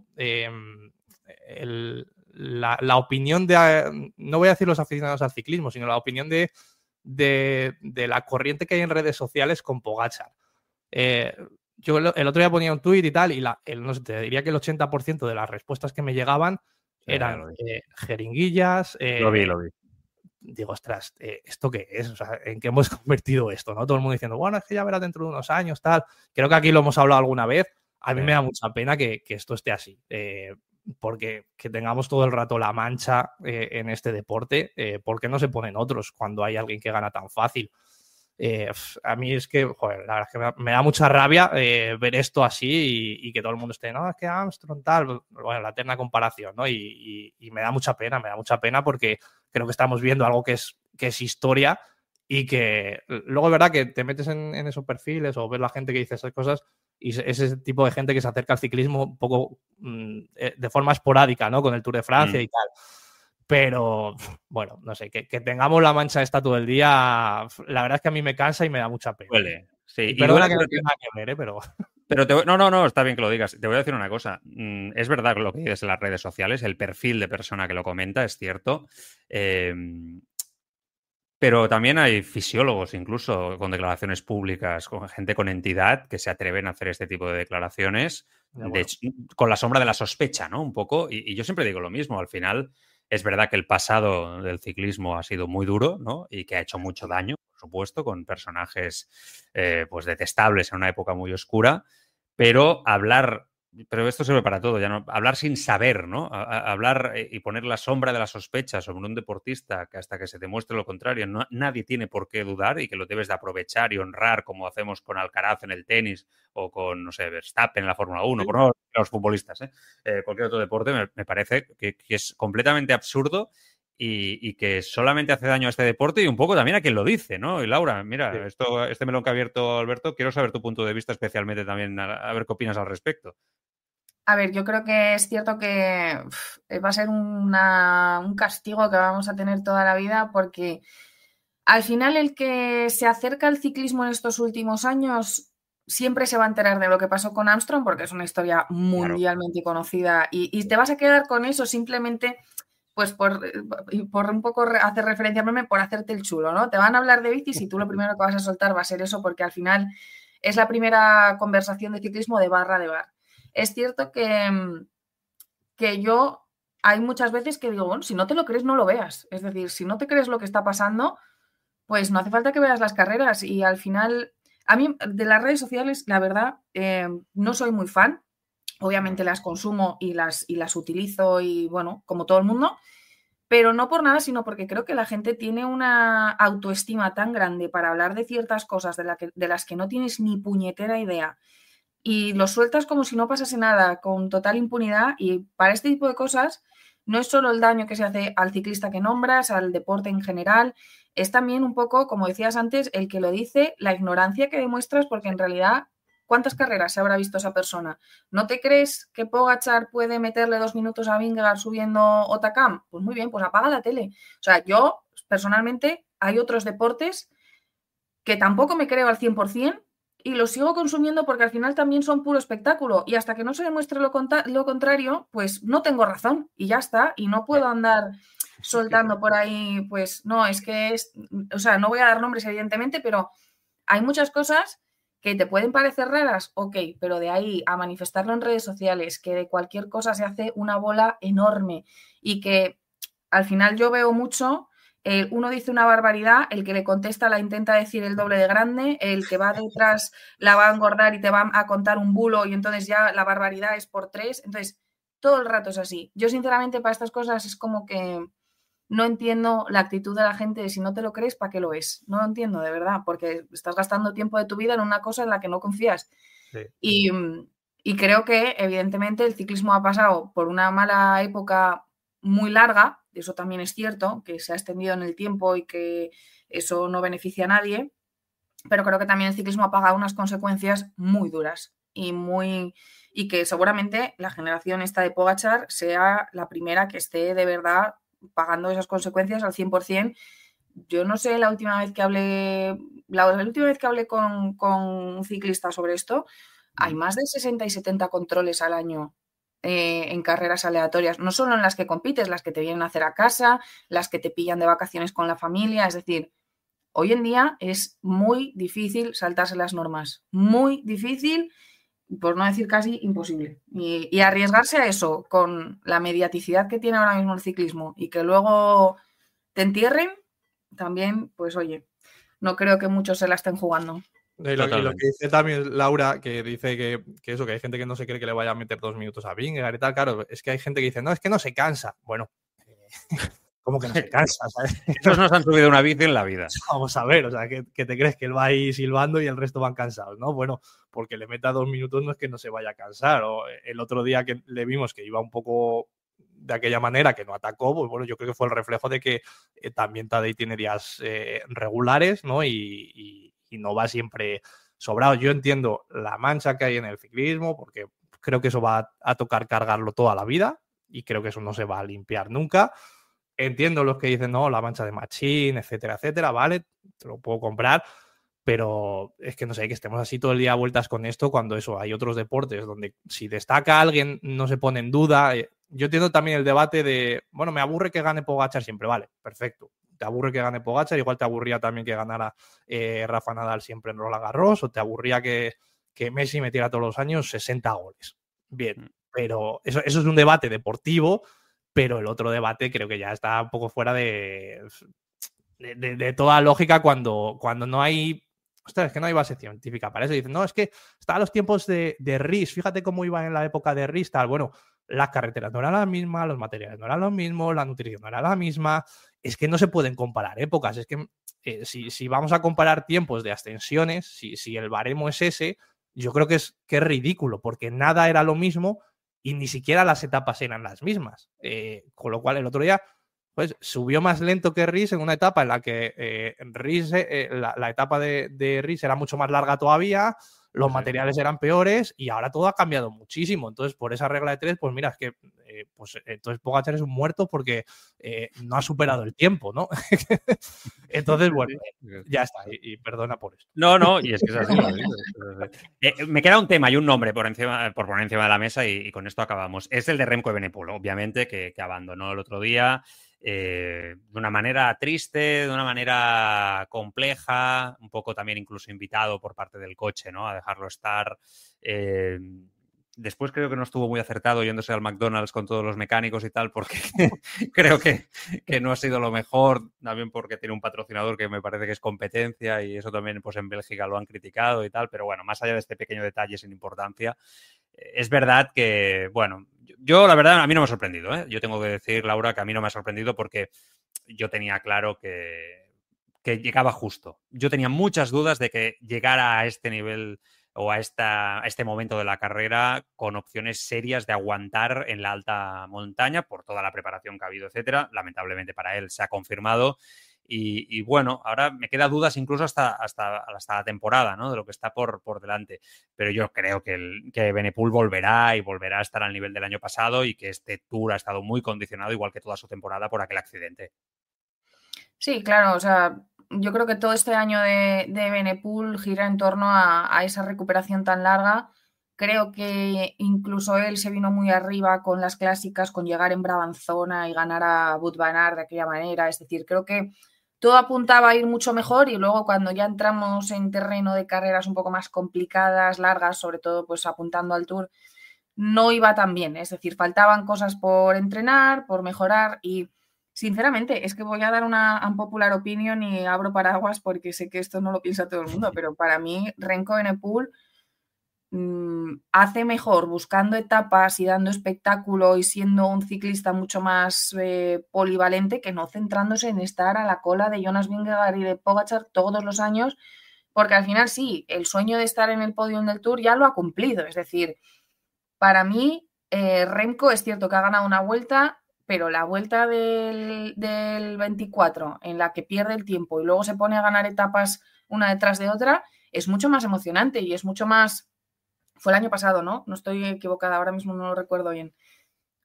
la opinión de, no voy a decir los aficionados al ciclismo, sino la opinión de la corriente que hay en redes sociales con Pogačar. Yo el otro día ponía un tuit y tal, y no sé, te diría que el 80% de las respuestas que me llegaban eran jeringuillas. Lo vi. Digo, ostras, ¿esto qué es? O sea, ¿en qué hemos convertido esto? ¿No? Todo el mundo diciendo, bueno, es que ya verás dentro de unos años, tal. Creo que aquí lo hemos hablado alguna vez. A mí me da mucha pena que esto esté así. Porque que tengamos todo el rato la mancha en este deporte, ¿por qué no se ponen otros cuando hay alguien que gana tan fácil? A mí es que, joder, la verdad es que me da mucha rabia ver esto así y que todo el mundo esté, no, es que Armstrong tal, bueno, la eterna comparación, ¿no? Y me da mucha pena porque creo que estamos viendo algo que es historia y que luego es verdad que te metes en esos perfiles o ves la gente que dice esas cosas y es ese tipo de gente que se acerca al ciclismo un poco de forma esporádica, ¿no? Con el Tour de Francia y tal. Pero, bueno, no sé, que tengamos la mancha esta todo el día, la verdad es que a mí me cansa y me da mucha pena. Huele, sí. Y perdona que no tiene nada que ver, pero... Pero no, está bien que lo digas. Te voy a decir una cosa. Es verdad lo que dices en las redes sociales, el perfil de persona que lo comenta es cierto. Pero también hay fisiólogos, incluso con declaraciones públicas, con gente con entidad que se atreven a hacer este tipo de declaraciones, con la sombra de la sospecha, ¿no? Un poco. Y yo siempre digo lo mismo. Al final, es verdad que el pasado del ciclismo ha sido muy duro, ¿no? Y que ha hecho mucho daño, por supuesto, con personajes pues detestables en una época muy oscura. Pero hablar Pero esto sirve para todo, ya no hablar sin saber, ¿no? Hablar y poner la sombra de la sospecha sobre un deportista que hasta que se demuestre lo contrario, nadie tiene por qué dudar y que lo debes de aprovechar y honrar como hacemos con Alcaraz en el tenis o con, no sé, Verstappen en la Fórmula 1, por no los futbolistas, cualquier otro deporte, me parece que es completamente absurdo y que solamente hace daño a este deporte y un poco también a quien lo dice, ¿no? Y Laura, mira, este melón que ha abierto Alberto, quiero saber tu punto de vista especialmente también, a ver qué opinas al respecto. A ver, yo creo que es cierto que va a ser un castigo que vamos a tener toda la vida porque al final el que se acerca al ciclismo en estos últimos años siempre se va a enterar de lo que pasó con Armstrong porque es una historia mundialmente conocida y te vas a quedar con eso simplemente pues por un poco hacer referencia al meme, por hacerte el chulo, ¿no? Te van a hablar de bicis y tú lo primero que vas a soltar va a ser eso porque al final es la primera conversación de ciclismo de barra de bar. Es cierto que yo hay muchas veces que digo, bueno, si no te lo crees, no lo veas. Es decir, si no te crees lo que está pasando, pues no hace falta que veas las carreras. Y al final, a mí de las redes sociales, la verdad, no soy muy fan. Obviamente las consumo y las utilizo y bueno, como todo el mundo, pero no por nada, sino porque creo que la gente tiene una autoestima tan grande para hablar de ciertas cosas de las que no tienes ni puñetera idea y lo sueltas como si no pasase nada, con total impunidad. Y para este tipo de cosas no es solo el daño que se hace al ciclista que nombras, al deporte en general, es también un poco, como decías antes, el que lo dice, la ignorancia que demuestras, porque en realidad, ¿cuántas carreras se habrá visto esa persona? ¿No te crees que Pogačar puede meterle 2 minutos a Vingegaard subiendo Otakam? Pues muy bien, pues apaga la tele. O sea, yo, personalmente, hay otros deportes que tampoco me creo al 100%, y lo sigo consumiendo porque al final también son puro espectáculo y hasta que no se demuestre lo contrario, pues no tengo razón y ya está, y no puedo andar soltando por ahí, pues no, es que es, o sea, no voy a dar nombres evidentemente, pero hay muchas cosas que te pueden parecer raras, ok, pero de ahí a manifestarlo en redes sociales, que de cualquier cosa se hace una bola enorme y que al final yo veo mucho... uno dice una barbaridad, el que le contesta la intenta decir el doble de grande, el que va detrás la va a engordar y te va a contar un bulo y entonces ya la barbaridad es por 3. Entonces, todo el rato es así. Yo, sinceramente, para estas cosas es como que no entiendo la actitud de la gente de si no te lo crees, ¿para qué lo es? No lo entiendo, de verdad, porque estás gastando tiempo de tu vida en una cosa en la que no confías. Sí. Y creo que, evidentemente, el ciclismo ha pasado por una mala época muy larga. Eso también es cierto, que se ha extendido en el tiempo y que eso no beneficia a nadie, pero creo que también el ciclismo ha pagado unas consecuencias muy duras y que seguramente la generación esta de Pogačar sea la primera que esté de verdad pagando esas consecuencias al 100%. Yo no sé, la última vez que hablé con un ciclista sobre esto, hay más de 60 y 70 controles al año en carreras aleatorias, no solo en las que compites, las que te vienen a hacer a casa, las que te pillan de vacaciones con la familia. Es decir, hoy en día es muy difícil saltarse las normas, muy difícil, por no decir casi imposible. Y arriesgarse a eso con la mediaticidad que tiene ahora mismo el ciclismo y que luego te entierren, también, pues oye, no creo que muchos se la estén jugando. Y lo que dice también Laura, que dice que eso, que hay gente que no se cree que le vaya a meter 2 minutos a Vingegaard y tal, claro, es que hay gente que dice, no, es que no se cansa. Bueno, ¿cómo que no se cansa? ¿Sabes? Esos no se han subido una bici en la vida. Vamos a ver, o sea, que te crees que él va ahí silbando y el resto van cansados, ¿no? Bueno, porque le meta 2 minutos no es que no se vaya a cansar. O el otro día que le vimos que iba un poco de aquella manera, que no atacó, pues bueno, yo creo que fue el reflejo de que también Tadej tiene días regulares, ¿no? Y no va siempre sobrado. Yo entiendo la mancha que hay en el ciclismo, porque creo que eso va a tocar cargarlo toda la vida y creo que eso no se va a limpiar nunca. Entiendo los que dicen, no, la mancha de Machín, etcétera, etcétera, vale, te lo puedo comprar, pero es que no sé, que estemos así todo el día a vueltas con esto cuando eso, hay otros deportes donde si destaca alguien no se pone en duda. Yo entiendo también el debate de, bueno, me aburre que gane Pogačar siempre, vale, perfecto. Te aburre que gane Pogačar, igual te aburría también que ganara Rafa Nadal siempre en Roland Garros, o te aburría que Messi metiera todos los años 60 goles. Bien, pero eso es un debate deportivo, pero el otro debate creo que ya está un poco fuera de toda lógica cuando no hay... O ostras, es que no hay base científica para eso. Dicen, no, es que está a los tiempos de Ries, fíjate cómo iban en la época de Ries, tal. Bueno, las carreteras no eran las mismas, los materiales no eran los mismos, la nutrición no era la misma. Es que no se pueden comparar épocas. Es que si vamos a comparar tiempos de ascensiones, si el baremo es ese, yo creo que es ridículo, porque nada era lo mismo y ni siquiera las etapas eran las mismas. Con lo cual, el otro día pues subió más lento que Ries en una etapa en la que Ries, la etapa de Ries era mucho más larga todavía, los materiales eran peores y ahora todo ha cambiado muchísimo. Entonces, por esa regla de 3, pues mira, es que entonces Pogačar es un muerto porque no ha superado el tiempo, ¿no? Entonces, bueno, ya está, y perdona por esto. No, y es que es así. Me queda un tema y un nombre por poner encima de la mesa y con esto acabamos. Es el de Remco Evenepoel, obviamente, que abandonó el otro día de una manera triste, de una manera compleja, un poco también incluso invitado por parte del coche, ¿no? A dejarlo estar. Después creo que no estuvo muy acertado yéndose al McDonald's con todos los mecánicos y tal, porque creo que no ha sido lo mejor, también porque tiene un patrocinador que me parece que es competencia y eso también pues en Bélgica lo han criticado y tal, pero bueno, más allá de este pequeño detalle sin importancia, es verdad que, bueno, yo la verdad a mí no me ha sorprendido, ¿eh? Yo tengo que decir, Laura, que a mí no me ha sorprendido porque yo tenía claro que llegaba justo. Yo tenía muchas dudas de que llegara a este nivel o a este momento de la carrera con opciones serias de aguantar en la alta montaña por toda la preparación que ha habido, etcétera. Lamentablemente para él se ha confirmado y bueno, ahora me queda dudas incluso hasta la temporada, ¿no? De lo que está por delante. Pero yo creo que Evenepoel volverá a estar al nivel del año pasado y que este Tour ha estado muy condicionado, igual que toda su temporada, por aquel accidente. Sí, claro, o sea, yo creo que todo este año de Evenepoel gira en torno a esa recuperación tan larga. Creo que incluso él se vino muy arriba con las clásicas, con llegar en Brabanzona y ganar a Wout van Aert de aquella manera. Es decir, creo que todo apuntaba a ir mucho mejor y luego cuando ya entramos en terreno de carreras un poco más complicadas, largas, sobre todo pues apuntando al Tour, no iba tan bien. Es decir, faltaban cosas por entrenar, por mejorar y sinceramente, es que voy a dar una unpopular opinion y abro paraguas porque sé que esto no lo piensa todo el mundo, pero para mí Remco Evenepoel hace mejor buscando etapas y dando espectáculo y siendo un ciclista mucho más polivalente que no centrándose en estar a la cola de Jonas Vingegaard y de Pogačar todos los años, porque al final sí, el sueño de estar en el podio del Tour ya lo ha cumplido. Es decir, para mí Remco es cierto que ha ganado una vuelta, pero la vuelta del 24 en la que pierde el tiempo y luego se pone a ganar etapas una detrás de otra es mucho más emocionante y es mucho más... Fue el año pasado, ¿no? No estoy equivocada, ahora mismo no lo recuerdo bien.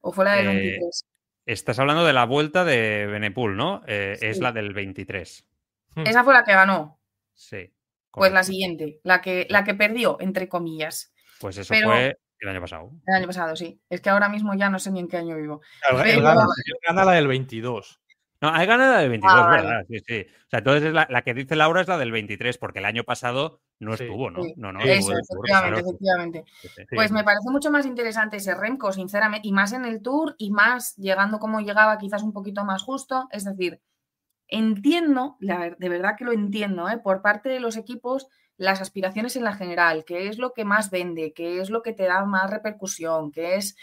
¿O fue la del 23? Estás hablando de la vuelta de Evenepoel, ¿no? Sí. Es la del 23. Esa fue la que ganó. Sí. Pues la siguiente, la que perdió, entre comillas. Pues eso fue el año pasado. El año pasado, sí. Es que ahora mismo ya no sé ni en qué año vivo. Claro, él gana la del 22. No, hay ganado la del 22, ¿verdad? Vale. Sí. O sea, entonces la que dice Laura es la del 23, porque el año pasado no estuvo, ¿no? Sí. No, eso, efectivamente. Sí. Pues me parece mucho más interesante ese Remco, sinceramente, y más en el Tour, y más llegando como llegaba, quizás un poquito más justo. Es decir, entiendo, de verdad que lo entiendo, por parte de los equipos, las aspiraciones en la general, que es lo que más vende, que es lo que te da más repercusión, que es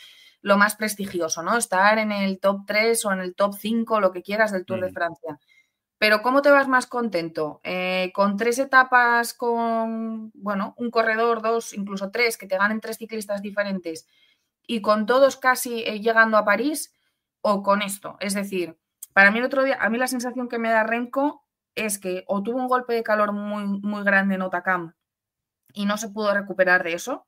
lo más prestigioso, ¿no? Estar en el top 3 o en el top 5, lo que quieras del Tour de Francia. Pero ¿cómo te vas más contento? Con 3 etapas, con, bueno, un corredor, 2, incluso 3, que te ganen 3 ciclistas diferentes y con todos casi llegando a París, o con esto. Es decir, para mí el otro día, a mí la sensación que me da Remco es que o tuvo un golpe de calor muy, muy grande en Otakam y no se pudo recuperar de eso,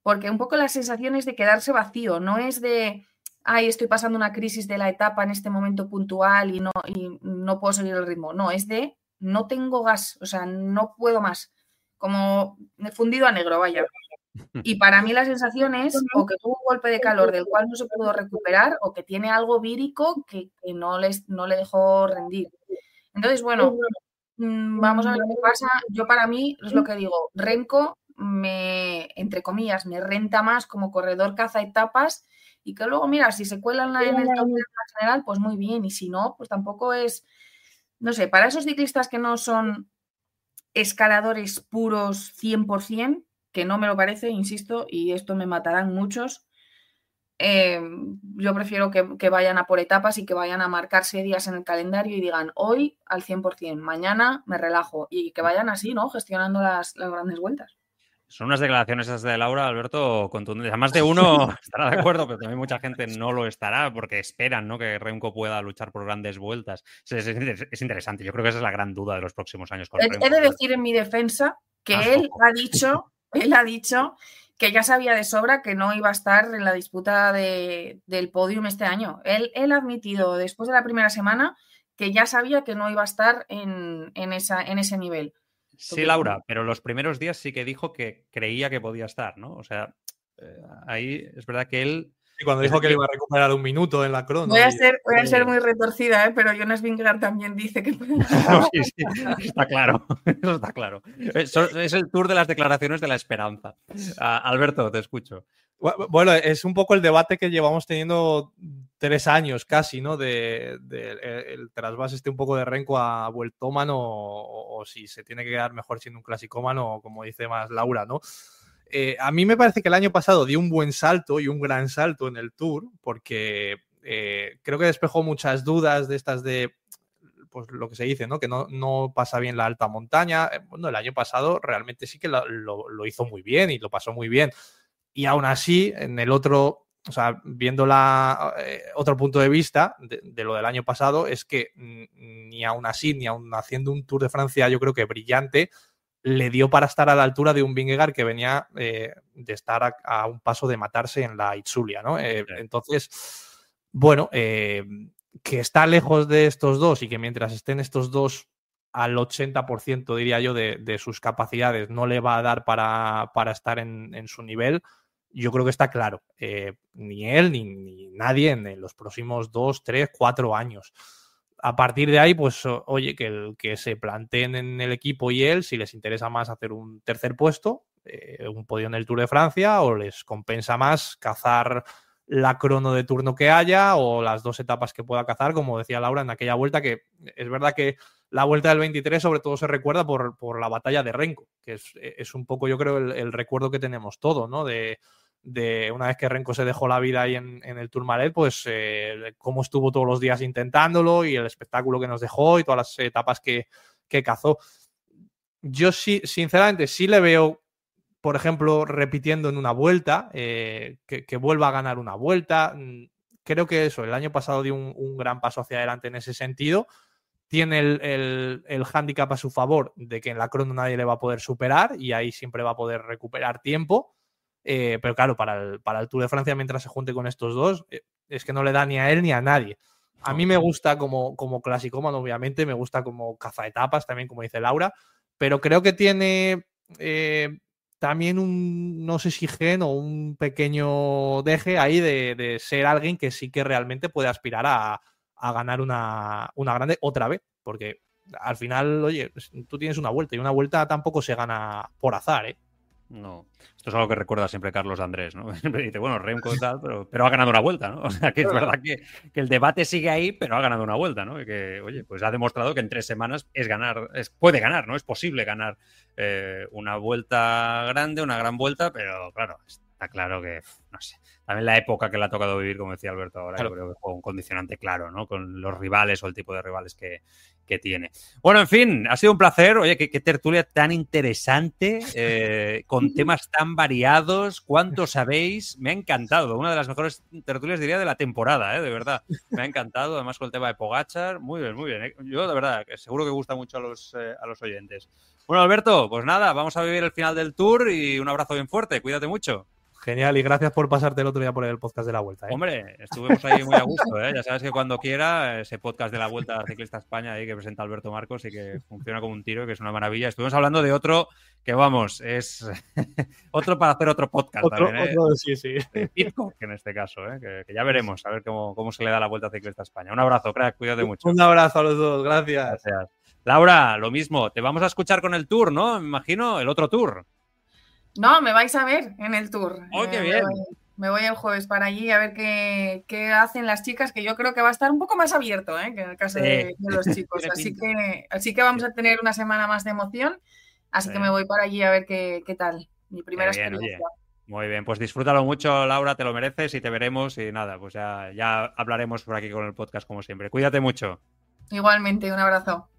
porque un poco la sensación es de quedarse vacío, no es de, ay, estoy pasando una crisis de la etapa en este momento puntual y no puedo seguir el ritmo. No, es de, no tengo gas, o sea, no puedo más. Como fundido a negro, vaya. Y para mí la sensación es o que tuvo un golpe de calor del cual no se pudo recuperar o que tiene algo vírico que no le dejó rendir. Entonces, bueno, vamos a ver qué pasa. Yo para mí, es lo que digo, Remco entre comillas, me renta más como corredor caza etapas y que luego, mira, si se cuelan en el top general, pues muy bien. Y si no, pues tampoco es, no sé, para esos ciclistas que no son escaladores puros 100%, que no me lo parece, insisto, y esto me matarán muchos. Yo prefiero que vayan a por etapas y que vayan a marcarse días en el calendario y digan hoy al 100%, mañana me relajo, y que vayan así, ¿no? Gestionando las grandes vueltas. Son unas declaraciones esas de Laura, Alberto, contundentes. Además de uno estará de acuerdo, pero también mucha gente no lo estará porque esperan, ¿no?, que Remco pueda luchar por grandes vueltas. Es interesante. Yo creo que esa es la gran duda de los próximos años con Remco. He de decir en mi defensa que él ha dicho que ya sabía de sobra que no iba a estar en la disputa del podium este año. Él ha admitido después de la primera semana que ya sabía que no iba a estar en ese nivel. Sí, Laura, pero los primeros días sí que dijo que creía que podía estar, ¿no? O sea, ahí es verdad que él... Y cuando dijo que le iba a recuperar un minuto en la crono. Voy a ser muy retorcida, pero Jonas Vingegaard también dice que... Sí, está claro. Eso está claro. Es el tour de las declaraciones de la esperanza. Alberto, te escucho. Bueno, es un poco el debate que llevamos teniendo 3 años casi, ¿no? El trasvase un poco de Renko a vueltómano o si se tiene que quedar mejor siendo un clasicómano, como dice más Laura, ¿no? A mí me parece que el año pasado dio un buen salto y un gran salto en el Tour porque creo que despejó muchas dudas de estas de pues lo que se dice, ¿no? Que no pasa bien la alta montaña. Bueno, el año pasado realmente sí que lo hizo muy bien y lo pasó muy bien. Y aún así, en el otro, o sea, viendo otro punto de vista de lo del año pasado, es que ni aún así, ni aún haciendo un Tour de Francia, yo creo que brillante, le dio para estar a la altura de un Vingegaard que venía de estar a un paso de matarse en la Itzulia, ¿no? Entonces, bueno, que está lejos de estos dos y que mientras estén estos dos al 80%, diría yo, de sus capacidades no le va a dar para estar en su nivel. Yo creo que está claro. Ni él ni nadie en los próximos 2, 3, 4 años. A partir de ahí, pues, oye, que se planteen en el equipo y él, si les interesa más hacer un tercer puesto, un podio en el Tour de Francia, o les compensa más cazar la crono de turno que haya o las 2 etapas que pueda cazar, como decía Laura, en aquella vuelta, que es verdad que la vuelta del 23 sobre todo se recuerda por la batalla de Renko, que es un poco, yo creo, el recuerdo que tenemos todo, ¿no? De una vez que Renko se dejó la vida ahí en el Tourmalet, pues cómo estuvo todos los días intentándolo y el espectáculo que nos dejó y todas las etapas que cazó. Yo sí, sinceramente, sí le veo, por ejemplo, repitiendo en una vuelta, que vuelva a ganar una vuelta. Creo que eso, el año pasado dio un gran paso hacia adelante en ese sentido. Tiene el hándicap a su favor de que en la crono nadie le va a poder superar y ahí siempre va a poder recuperar tiempo. Pero claro, para el Tour de Francia, mientras se junte con estos dos, es que no le da ni a él ni a nadie. A mí me gusta como clasicómano, obviamente, me gusta como cazaetapas, también como dice Laura, pero creo que tiene también un, no sé si gen o un pequeño deje ahí de ser alguien que sí que realmente puede aspirar a ganar una grande otra vez, porque al final, oye, tú tienes una vuelta y una vuelta tampoco se gana por azar, ¿eh? No, esto es algo que recuerda siempre Carlos Andrés, ¿no? Siempre dice, bueno, Remco y tal, pero ha ganado una vuelta, ¿no? O sea, que es verdad que el debate sigue ahí, pero ha ganado una vuelta, ¿no? Y que, oye, pues ha demostrado que en 3 semanas puede ganar, ¿no? Es posible ganar una vuelta grande, una gran vuelta, pero claro, está claro que, no sé, también la época que le ha tocado vivir, como decía Alberto ahora, claro. Yo creo que juega un condicionante claro, ¿no? Con los rivales o el tipo de rivales que tiene. Bueno, en fin, ha sido un placer. Oye, qué tertulia tan interesante, con temas tan variados. ¿Cuánto sabéis? Me ha encantado. Una de las mejores tertulias, diría, de la temporada, de verdad. Me ha encantado, además con el tema de Pogačar. Muy bien, muy bien. Yo, de verdad, seguro que gusta mucho a los oyentes. Bueno, Alberto, pues nada, vamos a vivir el final del Tour y un abrazo bien fuerte. Cuídate mucho. Genial, y gracias por pasarte el otro día por el podcast de la Vuelta, ¿eh? Hombre, estuvimos ahí muy a gusto, ¿eh? Ya sabes que cuando quiera, ese podcast de la Vuelta Ciclista España ahí que presenta Alberto Marcos y que funciona como un tiro, que es una maravilla. Estuvimos hablando de otro que, vamos, es otro para hacer otro podcast también, ¿eh? Otro, sí. Pitcock, en este caso, ¿eh? Que ya veremos, a ver cómo se le da la Vuelta Ciclista España. Un abrazo, crack, cuídate mucho. Un abrazo a los dos, gracias. Laura, lo mismo, te vamos a escuchar con el Tour, ¿no? Me imagino, el otro Tour. No, me vais a ver en el Tour. ¡Oh, qué bien! Me voy el jueves para allí a ver qué hacen las chicas, que yo creo que va a estar un poco más abierto, ¿eh? Que en el caso de los chicos. Así que vamos a tener una semana más de emoción. Así que me voy para allí a ver qué tal. Mi primera experiencia. Oye. Muy bien, pues disfrútalo mucho, Laura, te lo mereces y te veremos y nada, pues ya hablaremos por aquí con el podcast como siempre. Cuídate mucho. Igualmente, un abrazo.